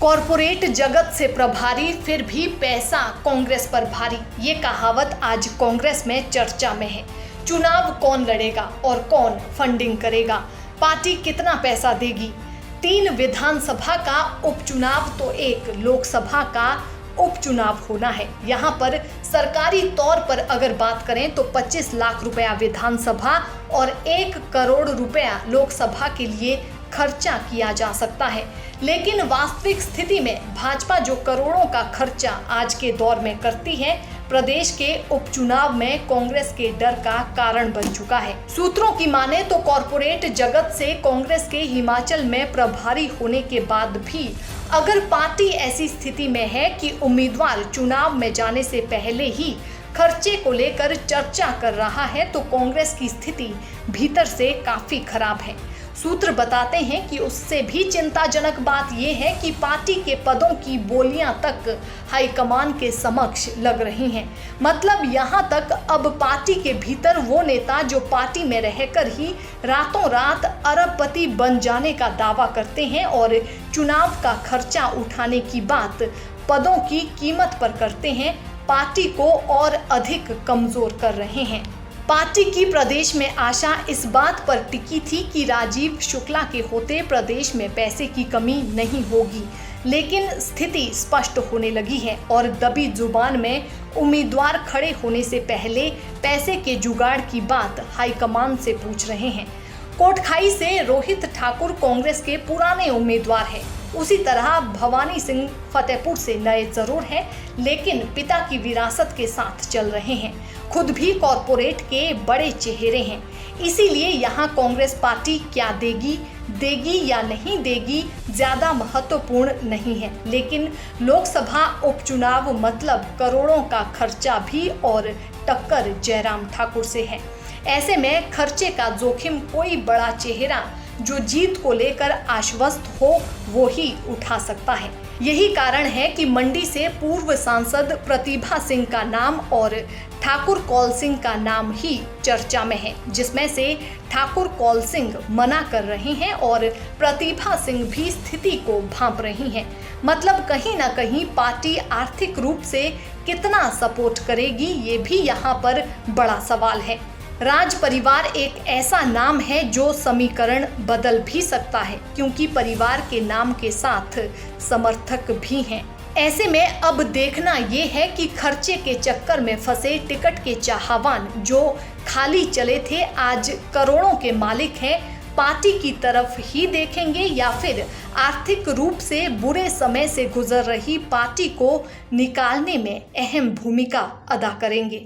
Corporate जगत से प्रभारी फिर भी पैसा कांग्रेस पर भारी, ये कहावत आज कांग्रेस में चर्चा में है। चुनाव कौन लड़ेगा और कौन फंडिंग करेगा, पार्टी कितना पैसा देगी, 3 विधानसभा का उपचुनाव तो एक लोकसभा का उपचुनाव होना है। यहाँ पर सरकारी तौर पर अगर बात करें तो 25 लाख रुपया विधानसभा और 1 करोड़ रुपया लोकसभा के लिए खर्चा किया जा सकता है। लेकिन वास्तविक स्थिति में भाजपा जो करोड़ों का खर्चा आज के दौर में करती है, प्रदेश के उपचुनाव में कांग्रेस के डर का कारण बन चुका है। सूत्रों की माने तो कॉरपोरेट जगत से कांग्रेस के हिमाचल में प्रभारी होने के बाद भी अगर पार्टी ऐसी स्थिति में है कि उम्मीदवार चुनाव में जाने से पहले ही खर्चे को लेकर चर्चा कर रहा है, तो कांग्रेस की स्थिति भीतर से काफी खराब है। सूत्र बताते हैं कि उससे भी चिंताजनक बात यह है कि पार्टी के पदों की बोलियां तक हाईकमान के समक्ष लग रही हैं। मतलब यहां तक अब पार्टी के भीतर वो नेता जो पार्टी में रहकर ही रातों रात अरबपति बन जाने का दावा करते हैं और चुनाव का खर्चा उठाने की बात पदों की कीमत पर करते हैं, पार्टी को और अधिक कमजोर कर रहे हैं। पार्टी की प्रदेश में आशा इस बात पर टिकी थी कि राजीव शुक्ला के होते प्रदेश में पैसे की कमी नहीं होगी, लेकिन स्थिति स्पष्ट होने लगी है और दबी जुबान में उम्मीदवार खड़े होने से पहले पैसे के जुगाड़ की बात हाईकमान से पूछ रहे हैं। कोटखाई से रोहित ठाकुर कांग्रेस के पुराने उम्मीदवार हैं। उसी तरह भवानी सिंह फतेहपुर से नए जरूर हैं, लेकिन पिता की विरासत के साथ चल रहे हैं। खुद भी कॉरपोरेट के बड़े चेहरे हैं। इसीलिए यहाँ कांग्रेस पार्टी क्या देगी या नहीं देगी ज्यादा महत्वपूर्ण नहीं है, लेकिन लोकसभा उपचुनाव मतलब करोड़ों का खर्चा भी और टक्कर जयराम ठाकुर से है। ऐसे में खर्चे का जोखिम कोई बड़ा चेहरा जो जीत को लेकर आश्वस्त हो वो ही उठा सकता है। यही कारण है कि मंडी से पूर्व सांसद प्रतिभा सिंह का नाम और ठाकुर कौल सिंह का नाम ही चर्चा में है, जिसमें से ठाकुर कौल सिंह मना कर रहे हैं और प्रतिभा सिंह भी स्थिति को भांप रही हैं। मतलब कहीं ना कहीं पार्टी आर्थिक रूप से कितना सपोर्ट करेगी, ये भी यहाँ पर बड़ा सवाल है। राज परिवार एक ऐसा नाम है जो समीकरण बदल भी सकता है, क्योंकि परिवार के नाम के साथ समर्थक भी हैं। ऐसे में अब देखना ये है कि खर्चे के चक्कर में फंसे टिकट के चाहवान जो खाली चले थे आज करोड़ों के मालिक हैं, पार्टी की तरफ ही देखेंगे या फिर आर्थिक रूप से बुरे समय से गुजर रही पार्टी को निकालने में अहम भूमिका अदा करेंगे।